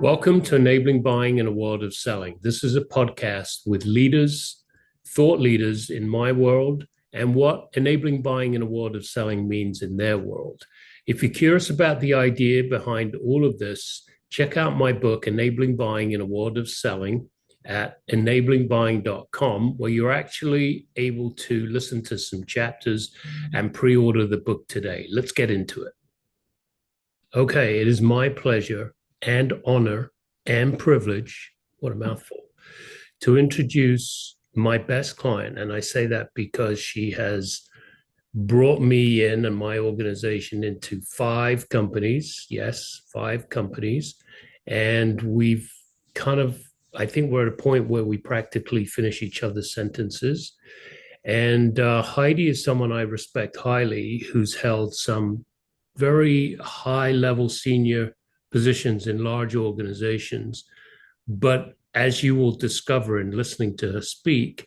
Welcome to Enabling Buying in a World of Selling. This is a podcast with leaders, thought leaders in my world, and what enabling buying in a world of selling means in their world. If you're curious about the idea behind all of this, check out my book, Enabling Buying in a World of Selling, at enablingbuying.com, where you're actually able to listen to some chapters and pre-order the book today. Let's get into it. Okay, it is my pleasure and honor and privilege, what a mouthful, to introduce my best client. And I say that because she has brought me in and my organization into five companies. Yes, five companies. And we've I think we're at a point where we practically finish each other's sentences. And Heidi is someone I respect highly, who's held some very high level senior positions in large organizations, but as you will discover in listening to her speak,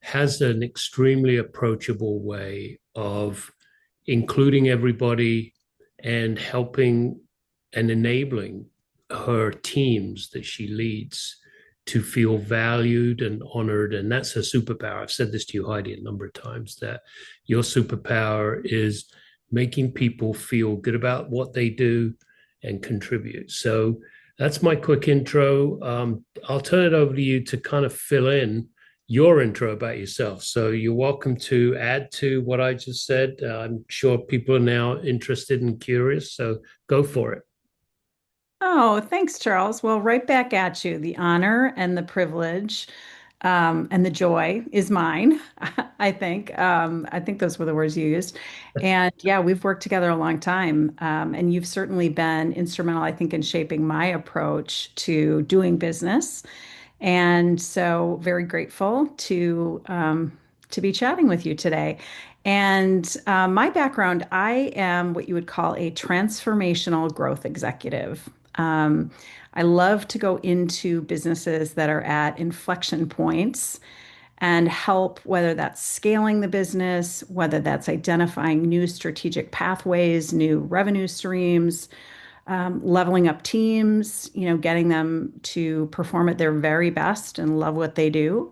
has an extremely approachable way of including everybody and helping and enabling her teams that she leads to feel valued and honored. And that's her superpower. I've said this to you, Heidi, a number of times, that your superpower is making people feel good about what they do and contribute. So that's my quick intro. I'll turn it over to you to kind of fill in your intro about yourself. So you're welcome to add to what I just said. I'm sure people are now interested and curious, so go for it. Oh, thanks, Charles. Well, right back at you. The honor and the privilege, and the joy is mine, I think. I think those were the words you used. And yeah, we've worked together a long time. And you've certainly been instrumental, I think, in shaping my approach to doing business. And so very grateful to be chatting with you today. And my background, I am what you would call a transformational growth executive. I love to go into businesses that are at inflection points and help, whether that's scaling the business, whether that's identifying new strategic pathways, new revenue streams, leveling up teams, getting them to perform at their very best and love what they do.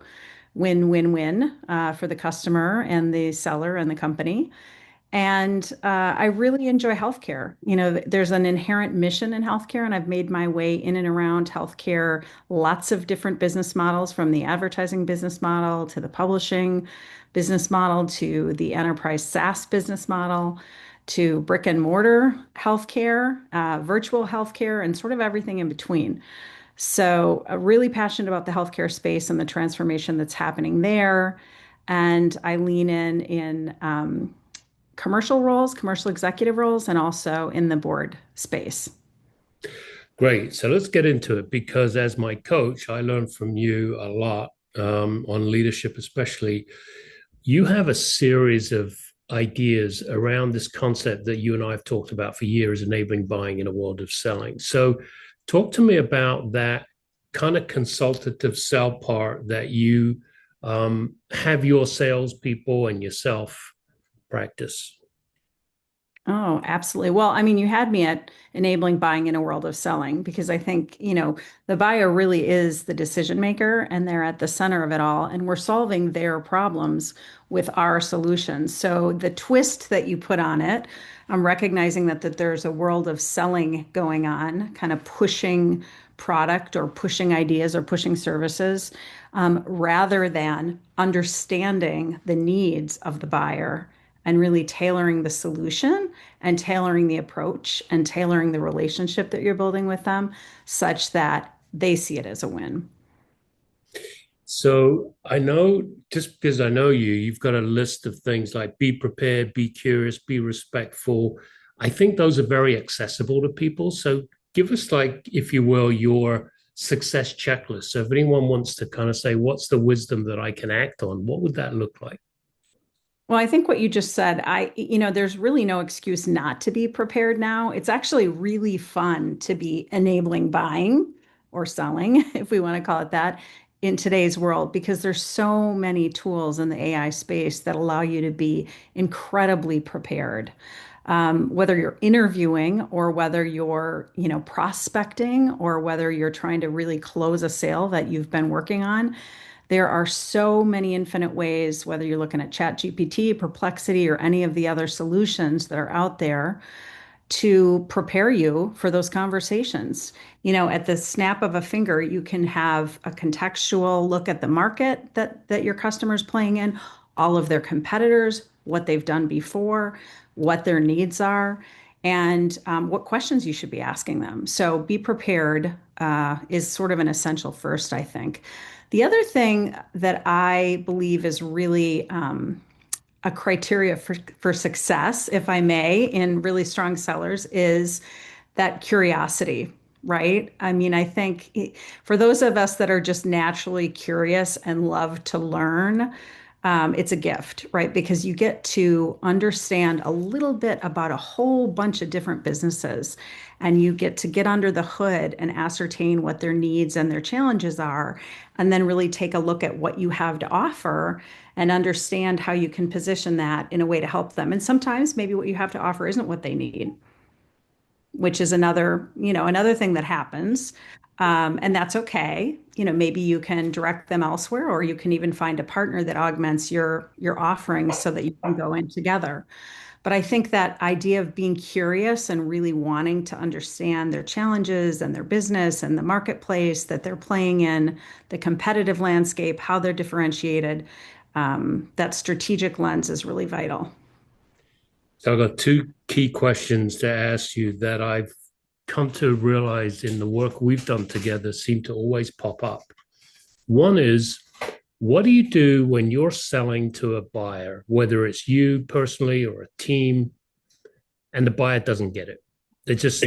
Win, win, win for the customer and the seller and the company. And I really enjoy healthcare. There's an inherent mission in healthcare, and I've made my way in and around healthcare, lots of different business models, from the advertising business model to the publishing business model to the enterprise SaaS business model to brick and mortar healthcare, virtual healthcare, and sort of everything in between. So, really passionate about the healthcare space and the transformation that's happening there. And I lean in commercial roles, commercial executive roles, and also in the board space. Great. So let's get into it because as my coach, I learned from you a lot on leadership, especially. You have a series of ideas around this concept that you and I have talked about for years, enabling buying in a world of selling. So, talk to me about that kind of consultative sell part that you have your salespeople and yourself practice. Oh, absolutely. Well, I mean, you had me at enabling buying in a world of selling because I think, the buyer really is the decision maker and they're at the center of it all. And we're solving their problems with our solutions. So the twist that you put on it, I'm recognizing that there's a world of selling going on, kind of pushing product or pushing ideas or pushing services, rather than understanding the needs of the buyer and really tailoring the solution and tailoring the approach and tailoring the relationship that you're building with them such that they see it as a win. So I know just because I know you, you've got a list of things like be prepared, be curious, be respectful. I think those are very accessible to people. So give us, like, if you will, your success checklist. So if anyone wants to kind of say, what's the wisdom that I can act on, what would that look like? Well, I think what you just said, there's really no excuse not to be prepared now. It's actually really fun to be enabling buying or selling, if we want to call it that, in today's world, because there's so many tools in the AI space that allow you to be incredibly prepared. Whether you're interviewing or whether you're, prospecting or whether you're trying to really close a sale that you've been working on, there are so many infinite ways, whether you're looking at ChatGPT, Perplexity, or any of the other solutions that are out there to prepare you for those conversations. At the snap of a finger, you can have a contextual look at the market that your customer's playing in, all of their competitors, what they've done before, what their needs are, and what questions you should be asking them. So be prepared is sort of an essential first, I think. The other thing that I believe is really a criteria for success, if I may, in really strong sellers is that curiosity, right? I mean, I think for those of us that are just naturally curious and love to learn, it's a gift, right? Because you get to understand a little bit about a whole bunch of different businesses, and you get to get under the hood and ascertain what their needs and their challenges are, and then really take a look at what you have to offer and understand how you can position that in a way to help them. And sometimes maybe what you have to offer isn't what they need, which is another thing that happens. And that's okay. Maybe you can direct them elsewhere, or you can even find a partner that augments your offerings so that you can go in together. But I think that idea of being curious and really wanting to understand their challenges and their business and the marketplace that they're playing in, the competitive landscape, how they're differentiated, that strategic lens is really vital. So I've got two key questions to ask you that I've come to realize in the work we've done together seem to always pop up. One is, what do you do when you're selling to a buyer, whether it's you personally or a team, and the buyer doesn't get it? They're just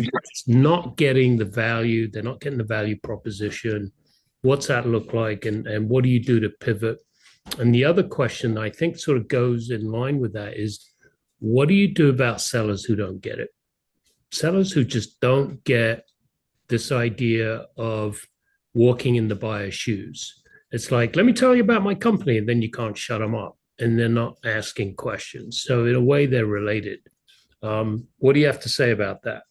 not getting the value. They're not getting the value proposition. What's that look like? And what do you do to pivot? And the other question I think sort of goes in line with that is, what do you do about sellers who don't get it? Sellers who just don't get this idea of walking in the buyer's shoes. It's like, let me tell you about my company, and then you can't shut them up, and they're not asking questions. So in a way, they're related. What do you have to say about that?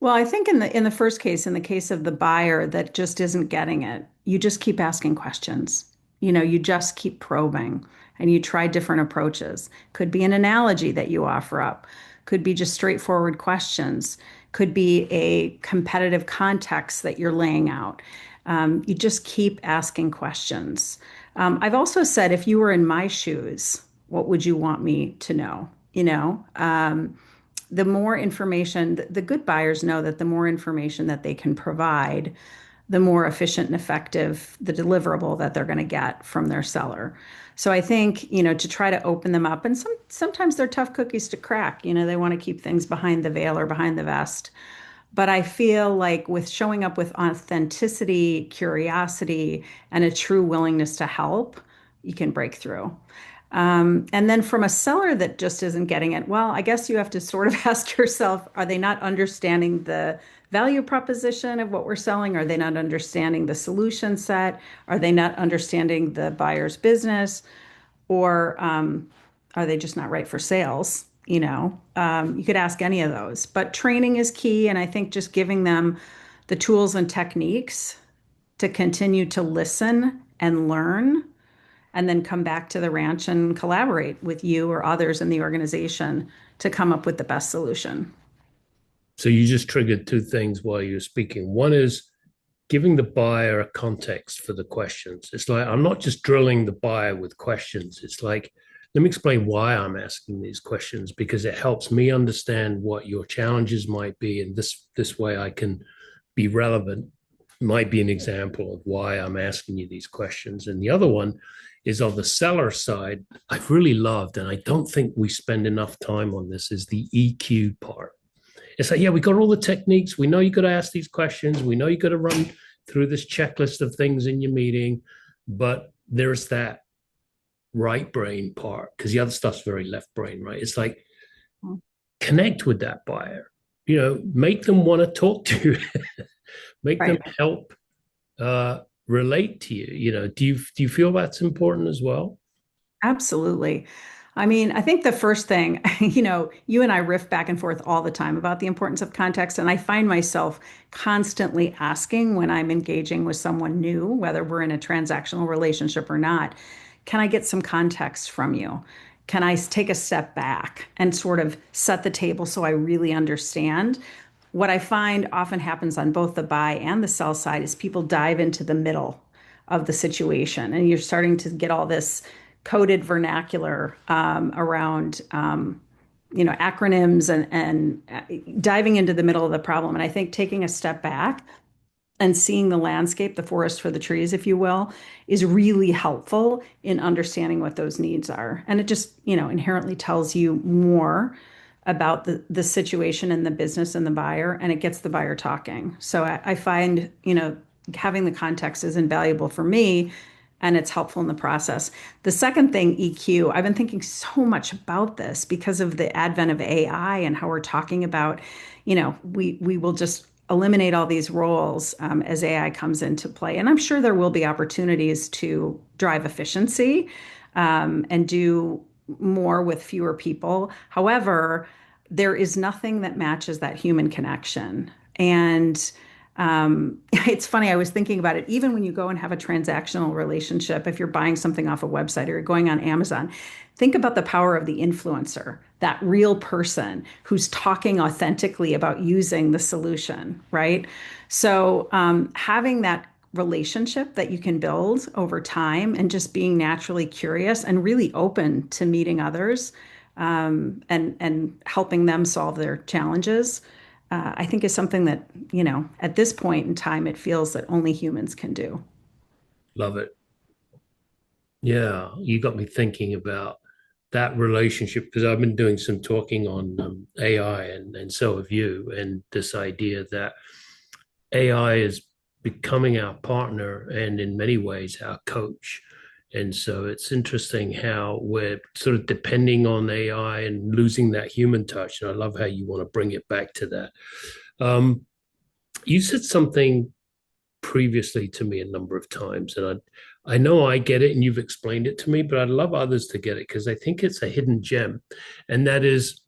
Well, I think in the first case, in the case of the buyer that just isn't getting it, you just keep asking questions. You just keep probing and you try different approaches. Could be an analogy that you offer up, could be just straightforward questions, could be a competitive context that you're laying out. You just keep asking questions. I've also said, if you were in my shoes, what would you want me to know? The more information, the good buyers know that the more information that they can provide, the more efficient and effective the deliverable that they're going to get from their seller. So I think, to try to open them up, and sometimes they're tough cookies to crack. They want to keep things behind the veil or behind the vest. But I feel like with showing up with authenticity, curiosity, and a true willingness to help, you can break through. And then from a seller that just isn't getting it, well, I guess you have to sort of ask yourself, are they not understanding the value proposition of what we're selling? Are they not understanding the solution set? Are they not understanding the buyer's business? Or are they just not right for sales? You could ask any of those, but training is key. And I think just giving them the tools and techniques to continue to listen and learn, and then come back to the ranch and collaborate with you or others in the organization to come up with the best solution. So you just triggered two things while you're speaking. One is giving the buyer a context for the questions. It's like, I'm not just drilling the buyer with questions. It's like, let me explain why I'm asking these questions, because it helps me understand what your challenges might be. And this way I can be relevant. Might be an example of why I'm asking you these questions. And the other one is on the seller side. I've really loved, and I don't think we spend enough time on this, is the EQ part. It's like, yeah, we got all the techniques. We know you got to ask these questions. We know you got to run through this checklist of things in your meeting, but there's that right brain part, because the other stuff's very left brain, right? It's like, connect with that buyer, make them want to talk to you, make them Right. help relate to you. Do you feel that's important as well? Absolutely. I mean, I think the first thing, you and I riff back and forth all the time about the importance of context. And I find myself constantly asking when I'm engaging with someone new, whether we're in a transactional relationship or not, can I get some context from you? Can I take a step back and sort of set the table so I really understand? What I find often happens on both the buy and the sell side is people dive into the middle of the situation, and you're starting to get all this coded vernacular around acronyms and diving into the middle of the problem. And I think taking a step back and seeing the landscape, the forest for the trees, if you will, is really helpful in understanding what those needs are. And it just, inherently tells you more about the situation and the business and the buyer, and it gets the buyer talking. So I find, having the context is invaluable for me, and it's helpful in the process. The second thing, EQ, I've been thinking so much about this because of the advent of AI and how we're talking about, we will just eliminate all these roles as AI comes into play. And I'm sure there will be opportunities to drive efficiency and do more with fewer people. However, there is nothing that matches that human connection. And it's funny, I was thinking about it. Even when you go and have a transactional relationship, if you're buying something off a website or you're going on Amazon, think about the power of the influencer, that real person who's talking authentically about using the solution, right? So having that relationship that you can build over time and just being naturally curious and really open to meeting others and helping them solve their challenges, I think is something that, at this point in time, it feels that only humans can do. Love it. Yeah, you got me thinking about that relationship because I've been doing some talking on AI and so have you, and this idea that AI is becoming our partner and in many ways our coach. And so it's interesting how we're sort of depending on AI and losing that human touch. And I love how you want to bring it back to that. Um, you said something previously to me a number of times, and I know I get it and you've explained it to me, but I'd love others to get it because I think it's a hidden gem. And that is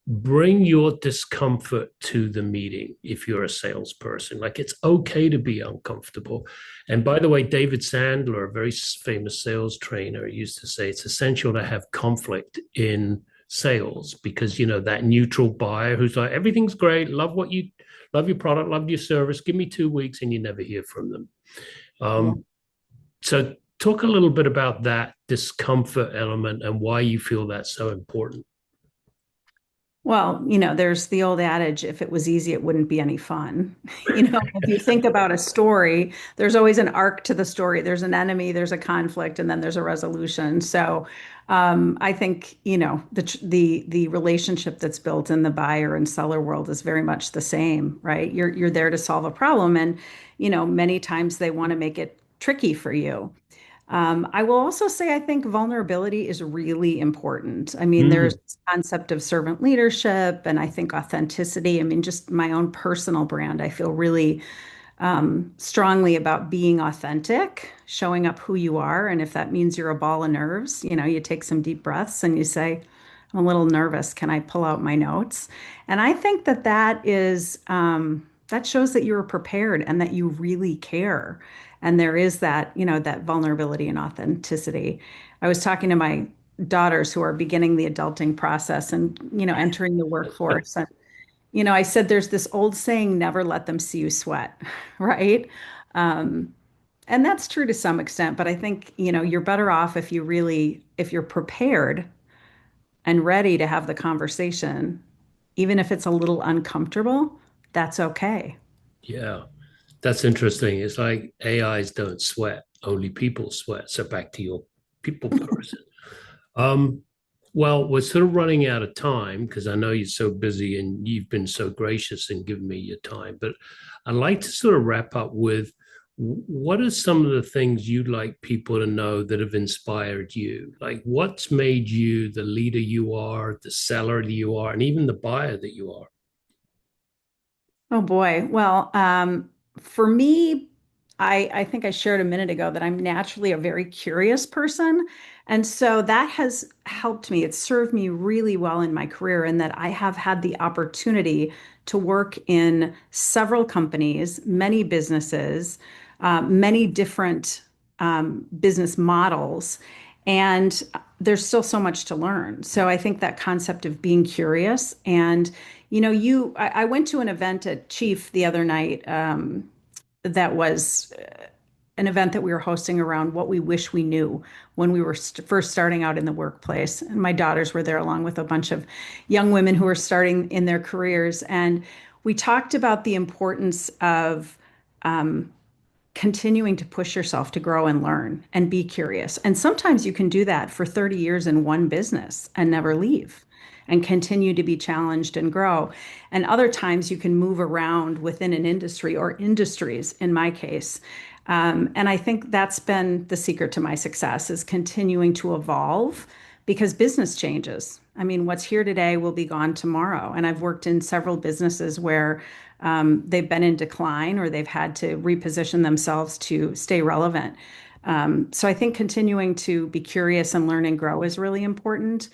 bring your discomfort to the meeting if you're a salesperson. Like it's okay to be uncomfortable. And by the way, David Sandler, a very famous sales trainer, used to say it's essential to have conflict in sales because that neutral buyer who's like everything's great, love your product, love your service, give me 2 weeks, and you never hear from them. Yeah. So talk a little bit about that discomfort element and why you feel that's so important. Well, there's the old adage, if it was easy, it wouldn't be any fun. If you think about a story, there's always an arc to the story. There's an enemy, there's a conflict, and then there's a resolution. So I think, the relationship that's built in the buyer and seller world is very much the same, right? You're there to solve a problem, and many times they want to make it tricky for you. I will also say I think vulnerability is really important. I mean, there's Mm, this concept of servant leadership, and I think authenticity. I mean, just my own personal brand. I feel really strongly about being authentic, showing up who you are. And if that means you're a ball of nerves, you take some deep breaths and you say, I'm a little nervous. Can I pull out my notes? And I think that that shows that you're prepared and that you really care. And there is that, that vulnerability and authenticity. I was talking to my daughters who are beginning the adulting process and, entering the workforce. And I said there's this old saying, never let them see you sweat, right? Um, and that's true to some extent, but I think, you're better off if you're prepared and ready to have the conversation, even if it's a little uncomfortable, that's okay. yeah, that's interesting. It's like AIs don't sweat, only people sweat. So back to your people person. Um, well, we're sort of running out of time because I know you're so busy and you've been so gracious in giving me your time. But I'd like to sort of wrap up with what are some of the things you'd like people to know that have inspired you? Like what's made you the leader you are, the seller that you are, and even the buyer that you are? Oh boy. Well, for me, I think I shared a minute ago that I'm naturally a very curious person. And so that has helped me. It's served me really well in my career, in that I have had the opportunity to work in several companies, many businesses, many different business models. And there's still so much to learn. So I think that concept of being curious and, I went to an event at Chief the other night. That was an event that we were hosting around what we wish we knew when we were first starting out in the workplace. And my daughters were there along with a bunch of young women who were starting in their careers. And we talked about the importance of continuing to push yourself to grow and learn and be curious. And sometimes you can do that for 30 years in one business and never leave and continue to be challenged and grow. And other times you can move around within an industry or industries, in my case. And I think that's been the secret to my success, is continuing to evolve because business changes. I mean, what's here today will be gone tomorrow. And I've worked in several businesses where they've been in decline or they've had to reposition themselves to stay relevant. So I think continuing to be curious and learn and grow is really important.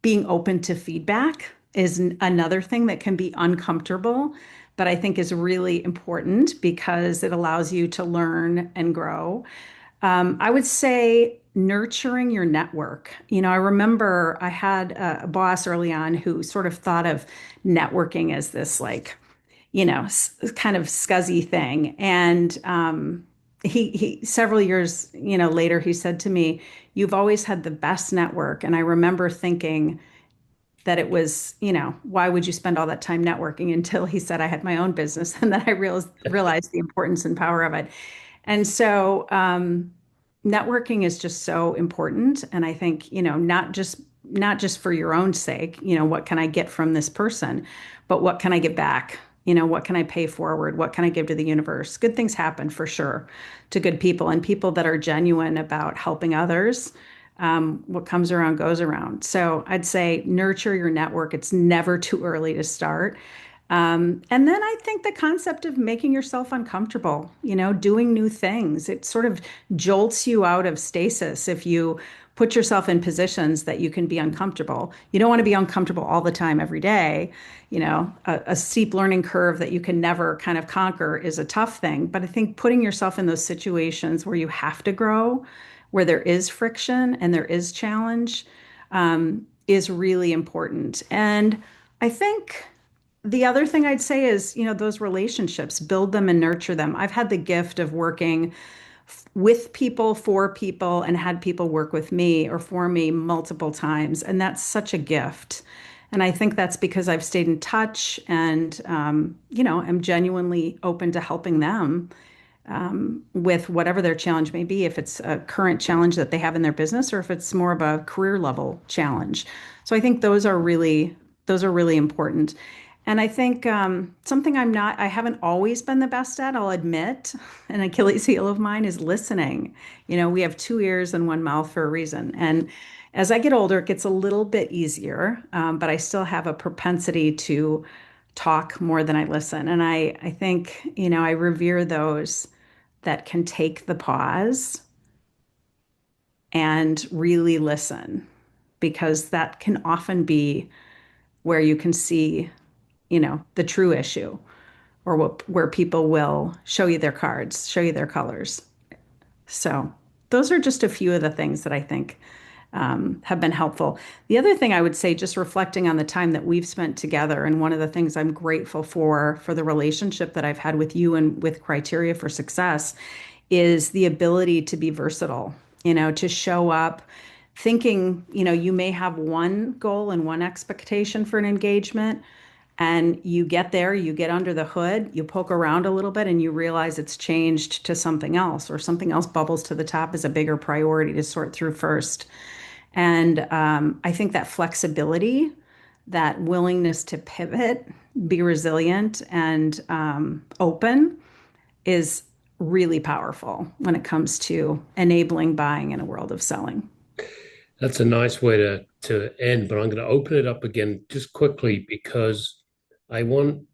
Being open to feedback is another thing that can be uncomfortable, but I think is really important because it allows you to learn and grow. I would say nurturing your network. I remember I had a boss early on who sort of thought of networking as this like, kind of scuzzy thing. And he several years, later, he said to me, "You've always had the best network." And I remember thinking that it was, why would you spend all that time networking, until he said I had my own business, and then I realized the importance and power of it. And so networking is just so important. And I think, not just for your own sake, what can I get from this person, but what can I get back? What can I pay forward? What can I give to the universe? Good things happen for sure to good people and people that are genuine about helping others. What comes around goes around. So I'd say nurture your network. It's never too early to start. And then I think the concept of making yourself uncomfortable, doing new things, it sort of jolts you out of stasis if you put yourself in positions that you can be uncomfortable. You don't want to be uncomfortable all the time, every day. A steep learning curve that you can never kind of conquer is a tough thing. But I think putting yourself in those situations where you have to grow, where there is friction and there is challenge, is really important. And I think the other thing I'd say is, those relationships, build them and nurture them. I've had the gift of working with people, for people, and had people work with me or for me multiple times. And that's such a gift. And I think that's because I've stayed in touch and, am genuinely open to helping them with whatever their challenge may be, if it's a current challenge that they have in their business or if it's more of a career level challenge. So I think those are really important. And I think something I haven't always been the best at, I'll admit, an Achilles heel of mine is listening. We have two ears and one mouth for a reason. And as I get older, it gets a little bit easier, but I still have a propensity to talk more than I listen. And I think, I revere those that can take the pause and really listen, because that can often be where you can see, the true issue, or where people will show you their cards, show you their colors. So those are just a few of the things that I think have been helpful. The other thing I would say, just reflecting on the time that we've spent together, and one of the things I'm grateful for the relationship that I've had with you and with Criteria for Success, is the ability to be versatile, to show up thinking, you may have one goal and one expectation for an engagement, and you get there, you get under the hood, you poke around a little bit, and you realize it's changed to something else, or something else bubbles to the top as a bigger priority to sort through first. And I think that flexibility, that willingness to pivot, be resilient, and open is really powerful when it comes to enabling buying in a world of selling. That's a nice way to end, but I'm going to open it up again just quickly because I want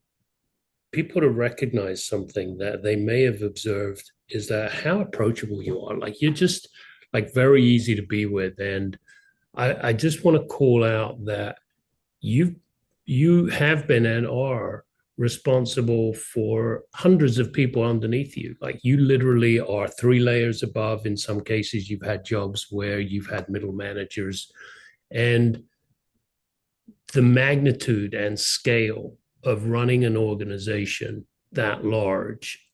people to recognize something that they may have observed is that how approachable you are. Like you're just like very easy to be with. And I just want to call out that you you have been and are responsible for hundreds of people underneath you. Like you literally are three layers above. In some cases, you've had jobs where you've had middle managers, and the magnitude and scale of running an organization that large,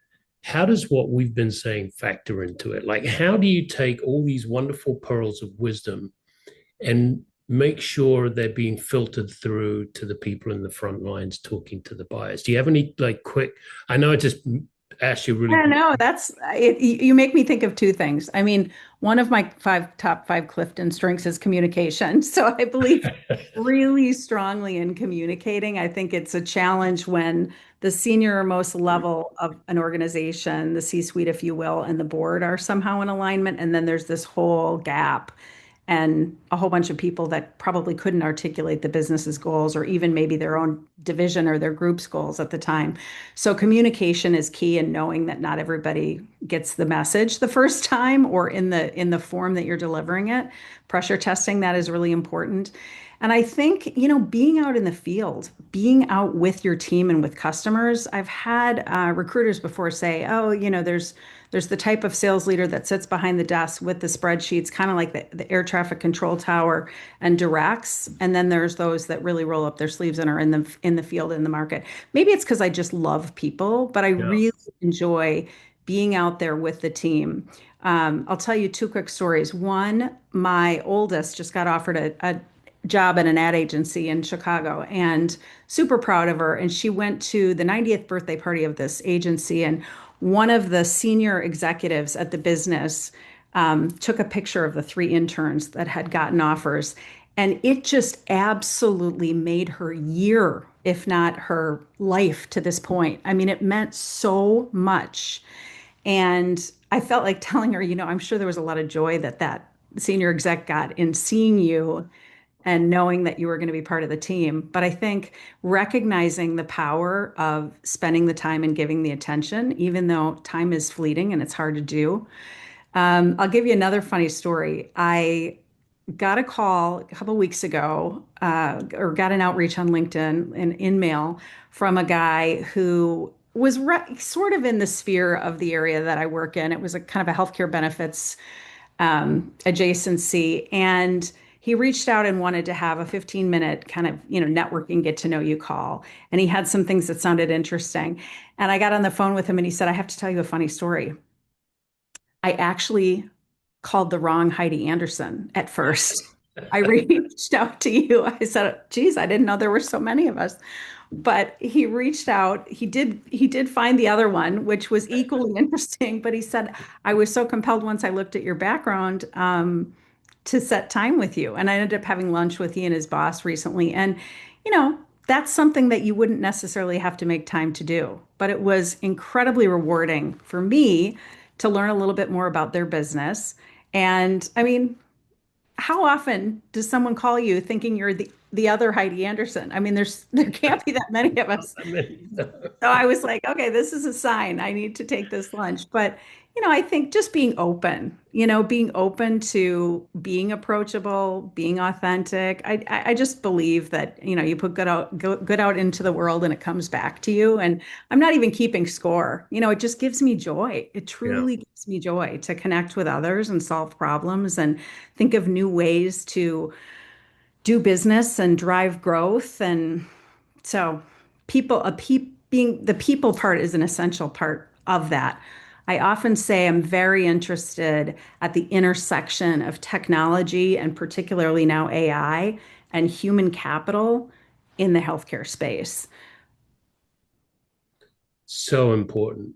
how does what we've been saying factor into it? Like, how do you take all these wonderful pearls of wisdom and make sure they're being filtered through to the people in the front lines talking to the buyers? Do you have any like quick? I know I just asked you I really. don't know. That's it. You make me think of two things. I mean, one of my top five Clifton strengths is communication. So I believe really strongly in communicating. I think it's a challenge when the senior most level of an organization, the C-suite, if you will, and the board are somehow in alignment. And then there's this whole gap and a whole bunch of people that probably couldn't articulate the business's goals or even maybe their own division or their group's goals at the time. So communication is key in knowing that not everybody gets the message the first time or in the form that you're delivering it. Pressure testing that is really important. And I think, being out in the field, being out with your team and with customers, I've had recruiters before say, oh, there's the type of sales leader that sits behind the desk with the spreadsheets, kind of like the air traffic control tower and directs. And then there's those that really roll up their sleeves and are in the field in the market. Maybe it's because I just love people, but I Yeah. really enjoy being out there with the team. I'll tell you two quick stories. One, my oldest just got offered a job at an ad agency in Chicago and super proud of her. And she went to the 90th birthday party of this agency. And one of the senior executives at the business took a picture of the three interns that had gotten offers. And it just absolutely made her year, if not her life to this point. I mean, it meant so much. And I felt like telling her, I'm sure there was a lot of joy that senior exec got in seeing you and knowing that you were going to be part of the team. But I think recognizing the power of spending the time and giving the attention, even though time is fleeting and it's hard to do. I'll give you another funny story. I got a call a couple of weeks ago, or got an outreach on LinkedIn and in mail from a guy who was sort of in the sphere of the area that I work in. It was a kind of a healthcare benefits adjacency. And he reached out and wanted to have a 15-minute kind of, networking, get to know you call. And he had some things that sounded interesting. And I got on the phone with him and he said, I have to tell you a funny story. I actually called the wrong Heidi Anderson at first. I reached out to you. I said, geez, I didn't know there were so many of us. But he reached out. He did find the other one, which was equally interesting. But he said, I was so compelled once I looked at your background, to set time with you. And I ended up having lunch with he and his boss recently. And, you know, that's something that you wouldn't necessarily have to make time to do. But it was incredibly rewarding for me to learn a little bit more about their business. And I mean, how often does someone call you thinking you're the other Heidi Anderson? I mean, there can't be that many of us. So I was like, okay, this is a sign. I need to take this lunch. But, I think just being open, being open to being approachable, being authentic. I just believe that, you put good out into the world and it comes back to you. And I'm not even keeping score. It just gives me joy. It Yeah. truly gives me joy to connect with others and solve problems and think of new ways to do business and drive growth. And so being the people part is an essential part of that. I often say I'm very interested at the intersection of technology and particularly now AI and human capital in the healthcare space. So important.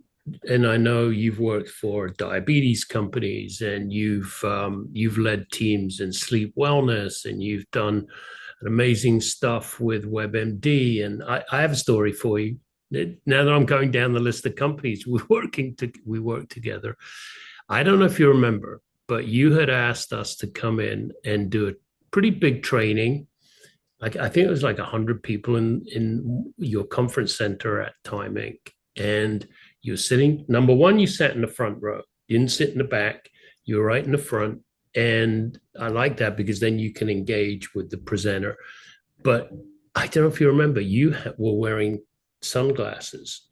And I know you've worked for diabetes companies, and you've led teams in sleep wellness, and you've done amazing stuff with WebMD. And I have a story for you. Now that I'm going down the list of companies we work together. I don't know if you remember, but you had asked us to come in and do a pretty big training I think it was like 100 people in your conference center at Time Inc. And you're sitting, number one, you sat in the front row, you didn't sit in the back, you were right in the front. And I like that because then you can engage with the presenter. But I don't know if you remember, you were wearing sunglasses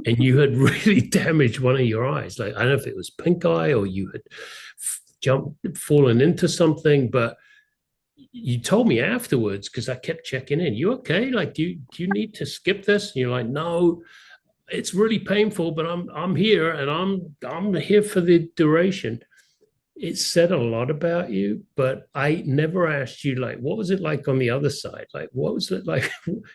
and you had really damaged one of your eyes. Like, I don't know if it was pink eye or you had fallen into something, but you told me afterwards because I kept checking in. You okay? Like, do you need to skip this? And you're like, no, it's really painful, but I'm here and I'm here for the duration. It said a lot about you, but I never asked you, like, what was it like on the other side? Like, what was it like?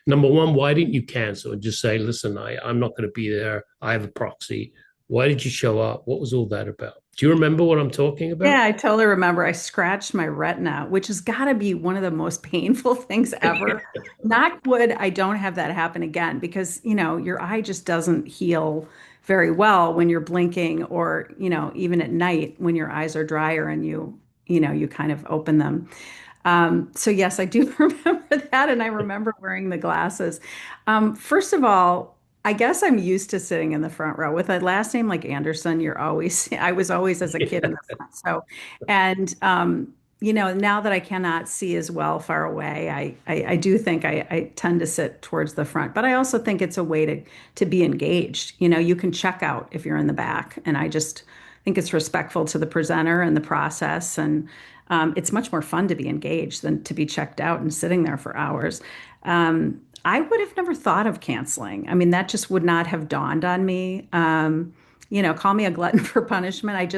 Number one, why didn't you cancel and just say, listen, I'm not going to be there. I have a proxy. Why did you show up? What was all that about? Do you remember what I'm talking about? Yeah, I totally remember. I scratched my retina, which has got to be one of the most painful things ever. Knock wood, I don't have that happen again because, your eye just doesn't heal very well when you're blinking or, even at night when your eyes are drier and you kind of open them. So yes, I do remember that, and I remember wearing the glasses. First of all, I guess I'm used to sitting in the front row with a last name like Anderson. I was always as a kid in the front. So, and now that I cannot see as well far away, I do think I tend to sit towards the front. But I also think it's a way to be engaged. You can check out if you're in the back, and I just think it's respectful to the presenter and the process, and it's much more fun to be engaged than to be checked out and sitting there for hours. I would have never thought of canceling. I mean, that just would not have dawned on me. Call me a glutton for punishment.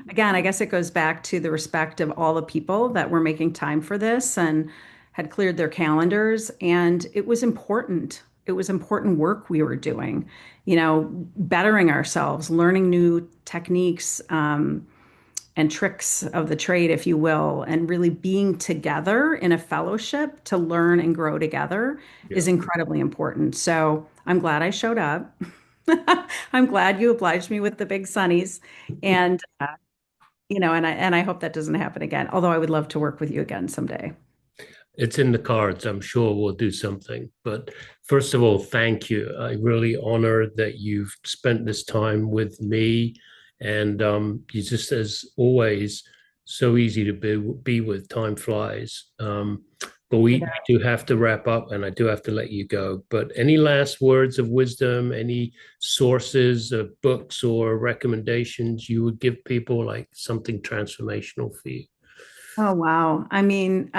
Again, I guess it goes back to the respect of all the people that were making time for this and had cleared their calendars. And it was important. It was important work we were doing, bettering ourselves, learning new techniques, and tricks of the trade, if you will, and really being together in a fellowship to learn and grow together Yeah. is incredibly important. So I'm glad I showed up. I'm glad you obliged me with the big sunnies, and and I hope that doesn't happen again. Although I would love to work with you again someday. It's in the cards. I'm sure we'll do something. But first of all, thank you. I really honor that you've spent this time with me. And you just, as always, so easy to be with. Time flies. But we do have to wrap up, and I do have to let you go. But any last words of wisdom, any sources of books or recommendations you would give people, like something transformational for you? Oh, wow. I mean,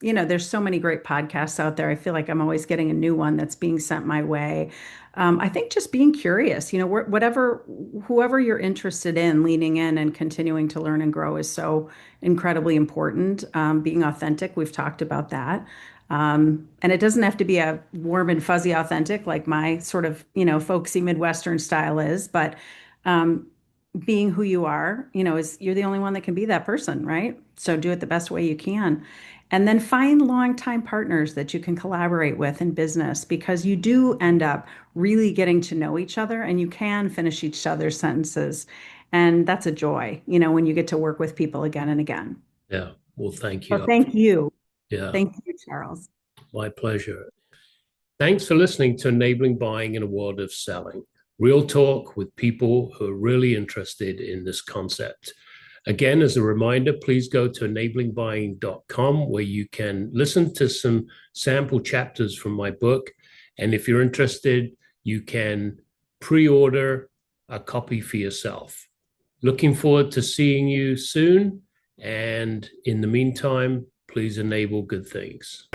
there's so many great podcasts out there. I feel like I'm always getting a new one that's being sent my way. I think just being curious, whoever you're interested in, leaning in and continuing to learn and grow is so incredibly important. Being authentic, we've talked about that. And it doesn't have to be a warm and fuzzy authentic like my sort of, folksy Midwestern style is, but being who you are, is you're the only one that can be that person, right? So do it the best way you can. And then find longtime partners that you can collaborate with in business because you do end up really getting to know each other and you can finish each other's sentences. And that's a joy, when you get to work with people again and again. Yeah. Well, thank So you. thank you. Yeah. Thank you, Charles. My pleasure. Thanks for listening to Enabling Buying in a World of Selling. Real talk with people who are really interested in this concept. Again, as a reminder, please go to enablingbuying.com where you can listen to some sample chapters from my book. And if you're interested, you can pre-order a copy for yourself. Looking forward to seeing you soon. And in the meantime, please enable good things.